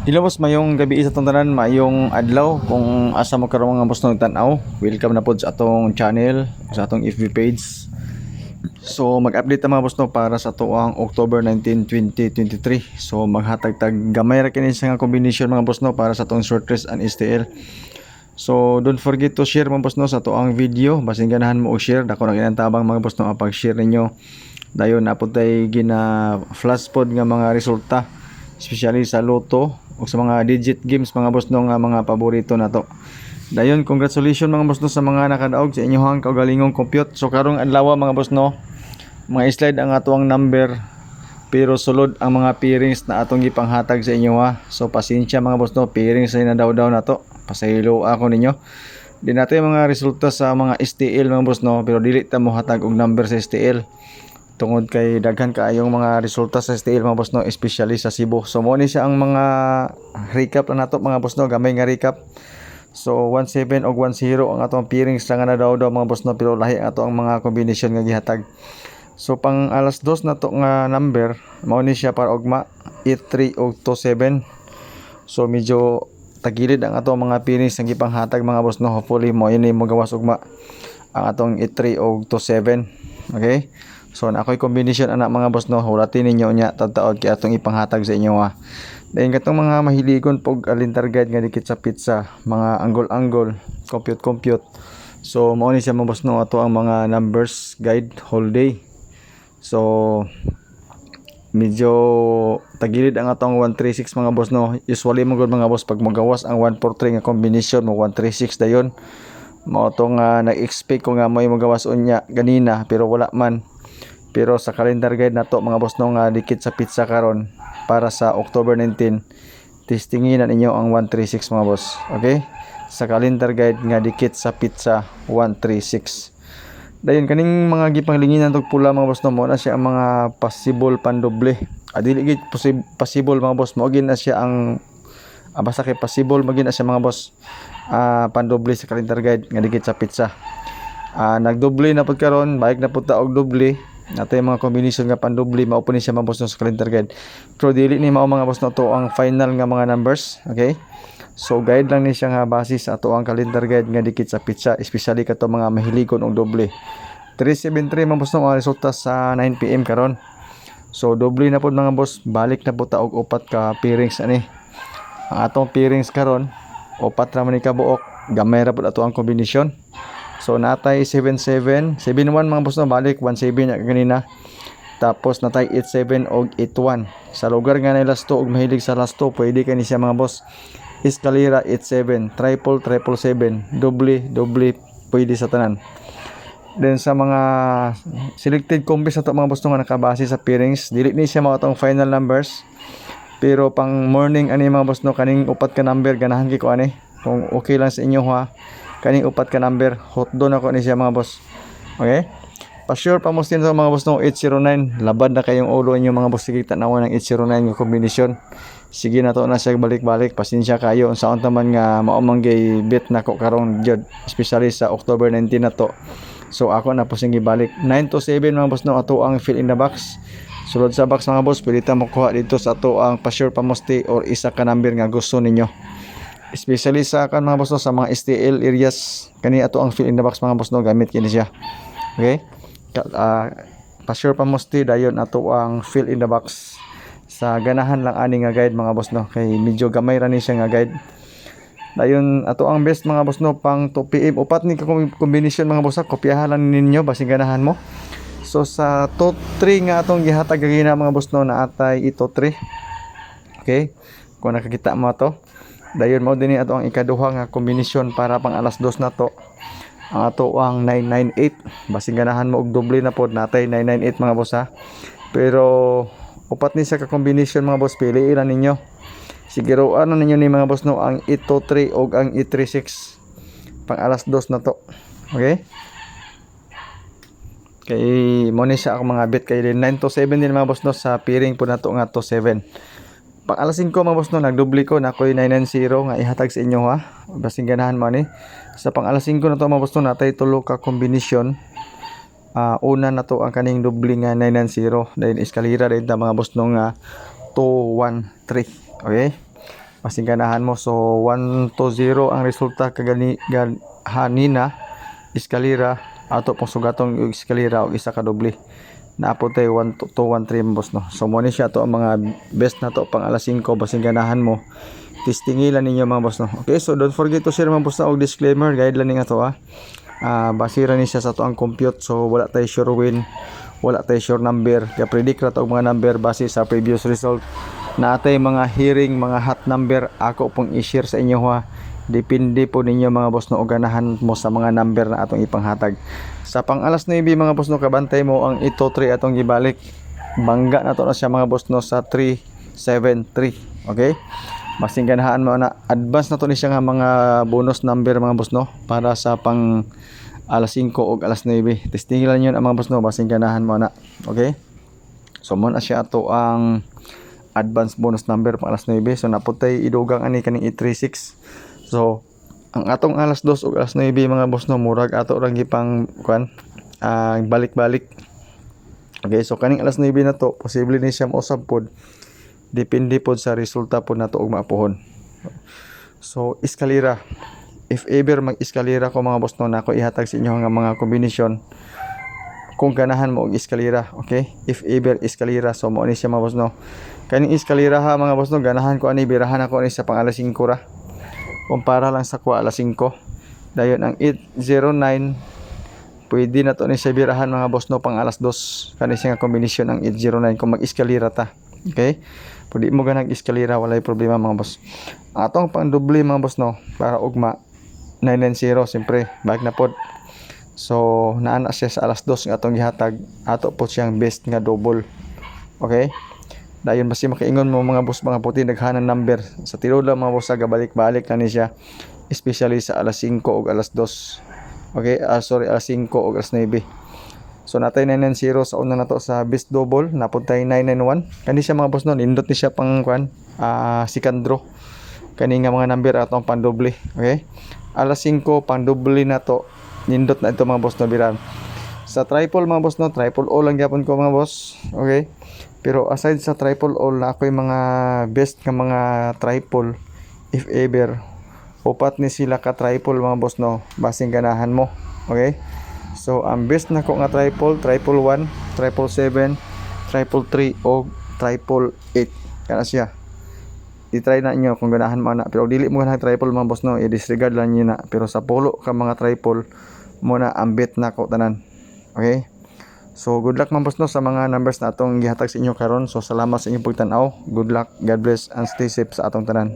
Hello boss, mayong gabi sa tanan, mayong adlaw kung asa mo karon mga boss no tan-aw. Welcome na pod sa atong channel, sa atong FB page. So mag-update ta mga boss no para sa tuang October 19, 2023. So maghatag tag gamay ra kini sa nga combination mga boss no para sa atong shortlist and STL. So don't forget to share mga boss no sa tuang video, basin ganahan mo og share, dako ra tabang mga boss no ang pag-share ninyo. Dayon na pod tay gina flash pod nga mga resulta, especially sa loto o sa mga digit games mga boss no nga mga paborito nato. Dayon congratulations mga boss no sa mga nakadaog sa inyong kaugalingong compute. So karong adlaw mga boss no, mga slide ang atuang number pero sulod ang mga pairings na atong gipanghatag sa inyo ha. So pasensya mga boss no, pairings na daw nato. Pasaylo ako ninyo. Di nato yung mga resulta sa mga STL mga boss no, pero dili ta mo hatag og number sa STL. Tungod kay daghan kaayong mga resulta sa STL mga boss no, especially sa Cebu. So mo ni siya ang mga recap na nato mga boss no, gamay nga recap. So 17 og 10 ang atong pairings lang na daw mga boss no, pero lahi ang ato ang mga combination nga gihatag. So pang alas 2 na to nga number, mao ni siya para ugma 83 og 27. So medyo tagilid ang ato mga pairings nga gipanghatag mga boss no. Hopefully mo ini mo gawas ugma ang atong 83 og 27. Okay? So na ako'y combination anak mga boss no, hulatin ninyo nya tagtaod kay atong ipanghatag sa inyo ha. Dahil katong mga mahiligon pog alintar guide nga dikit sa pizza, mga angle-angle, compute. So mao ni siya mga boss no, ato ang mga numbers guide whole day. So medyo tagilid ang atong 136 mga boss no. Usually mo gud mga boss pag magawas ang 143 nga combination mo 136 dayon. Mao to nga nag-expect ko nga may magawas unya ganina pero wala man. Pero sa calendar guide nato mga boss no nga dikit sa pizza karon para sa October 19, testingin na ninyo ang 136 mga boss. Okay? Sa calendar guide nga dikit sa pizza 136. Dayon kaning mga gipanglinginan tog pula mga boss no, mo na siya ang mga possible pandoble. Dili gid possible mga boss, mo gid na siya ang basta kay possible magin na siya mga boss. Pandoble sa calendar guide nga dikit sa pizza. Nagdoble na pud karon, balik na pud ta og doble. Nato yung mga combination nga pandoble, mao po ni siya mga boss no sa calendar guide. Pero dili ni mao mga boss no to ang final nga mga numbers. Okay? So guide lang ni siya nga base sa ato ang calendar guide nga dikit sa pizza, especially kato mga mahiligon og doble. 373 mga boss no ang resulta sa 9 PM karon. So doble na pud mga boss, balik na pud ta og upat ka pairings ani. Ang atong pairings karon, upat ra man ni kabuok, gamay ra pud ato ang combination. So natay 77, 71 mga boss no, balik 17 na kanina. Tapos natay 87 og 81. Sa lugar nga na last 2 og mahilig sa last 2, pwede kani siya mga boss. Escalera 87, triple 777, doble pwede sa tanan. Then sa mga selected combis ato mga boss no nga nakabase sa pairings, dili ni siya mao atong final numbers. Pero pang morning ani mga boss no, kaning upat ka number ganahan kay ko ani. Kung okay lang sa inyo ha, kaning upat ka number hot doon ako ni siya mga boss. Okay? Pa-sure pa mo din sa mga boss no 809. Labad na kayong ulo inyo mga boss, sige tanawan ng 809 nga combination. Sige na to na siya balik-balik, pasensya kayo unsa on taman nga mao man gay bet nako karon jud, especially sa October 19 na to. So ako na po sing gibalik 9 to 7 mga boss no, ato ang fill in the box. Sulod sa box mga boss, pwede ta makuha dito sa ato ang pa-sure pa mo or isa ka number nga gusto ninyo. Especially sa kan mga boss no, sa mga STL areas, kani ato ang fill in the box mga boss no, gamit kini siya. Okay? Pa-sure pa mosti dayon ato ang fill in the box. Sa ganahan lang ani nga guide mga boss no, kay medyo gamay ra ni siya nga guide. Dayon ato ang best mga boss no pang 2 PM, upat ni combination mga boss, kopyahan lang ninyo basin ganahan mo. So sa top 3 nga atong gihatag gina mga boss no, na atay ito 3. Okay? Kung nakakita mo to, dayon mao dinhi ato ang ikaduha nga combination para pang alas 2 na to. Ang ato ang 998, basin ganahan mo og doble na pod, natay 998 mga boss ha. Pero upat ni sa ka combination mga boss, pili ilan ninyo. Siguro ano ninyo ni mga boss no, ang 823 og ang 836 pang alas 2 na to. Okay? Kay mo ni siya ang mga bet kay 9 to 7 din mga boss no, sa pairing po nato nga to 7. Pang alas 5 mga boss no, nagdubli ko na ako'y 990 nga ihatag sa inyo ha. Basing ganahan mo ni. Sa pang alas 5 na to mga boss no, natay tulo ka combination. Una na to ang kaning dubli nga 990. Dahil eskalera rin ta mga boss no nga 213. Okay? basing ganahan mo. So 120 ang resulta hanina eskalera ato pong sugatong yung eskalera og isa ka doble. Naapod tayo 1213 boss no. So mo ni siya to ang mga best na to pang alas 5 basing ganahan mo. Testingilan ninyo mga boss no. Okay, so don't forget to share mga boss na og disclaimer guideline nga to basira ni siya sa to ang compute, so wala tayo sure win, wala tayo sure number, kaya predict ra to og mga number base sa previous result. Natay mga hearing, mga hot number ako pong i-share sa inyo depende po ninyo mga boss no, og ganahan mo sa mga number na atong ipanghatag. Sa pang alas 9 mga boss no, kabantay mo ang ito 3 atong gibalik, bangga na to na siya mga boss no sa 373. Okay, masing ganahan mo na advance na to ni siya nga mga bonus number mga boss no, para sa pang alas 5 o alas 9. Testingilan yun ang mga boss no, basing ganahan mo na. Okay, so mo na siya ato ang advance bonus number pang alas 9. So naputay idugang ani kaning 836. So ang atong alas 2 o alas 9 mga boss no, murag ato rang gipang balik-balik. Okay, so kaning alas 9 na to posible ni siya mausab pod, depende pod sa resulta pod nato og maapuhon. So eskalera, if ever mag-eskalera ko mga boss no, nako ihatag sa inyo nga mga kombinasyon kung ganahan mo og eskalera. Okay, if ever eskalera, so mo ni siya mga boss no. Kaning eskalera mga boss no, ganahan ko ani, birahan ako ni sa pang alas 5 ra, kumpara lang sa kuha alas 5. Dayon ang 809 pwede na to ni siya birahan mga boss no pang alas 2, kani siya nga kombinasyon ang 809 kung mag-eskalera ta. Okay, pwede mo ganang eskalera, walay problema mga boss. Atong pang doble mga boss no, para ugma 990 siyempre balik na pod. So naana siya sa alas 2 nga atong gihatag, ato po siyang best nga double. Okay, dayon basi makaingon mo mga boss, mga puti naghanan number sa tinuod lang mga boss, sa gabalik-balik na ni siya, especially sa alas 5 o alas 2. Okay, sorry, alas 5 o alas 9. So natay 990 sa una na to sa best double, napuntay 991 kani siya mga boss no, nindot ni siya pang second draw kani nga mga number atong pandoble. Okay, alas 5 pang doble na to, nindot na ito mga boss no, biran sa triple mga boss no, triple all lang gyapon ko mga boss. Okay, pero aside sa triple all na ako'y mga best nga mga triple, if ever upat ni sila ka triple mga boss no, basing ganahan mo. Okay, so ang best na ko nga triple 1, triple 7, triple 3 o triple 8 kana siya. I-try na nyo kung ganahan mo na, pero dili mo na triple mga boss no, i-disregard lang nyo na. Pero sa polo ka mga triple mo na ang bet na ko tanan. Okay, so good luck mga boss no sa mga numbers na atong gihatag sa inyo karon. So salamat sa inyong pagtan-aw, good luck, God bless and stay safe sa atong tanan.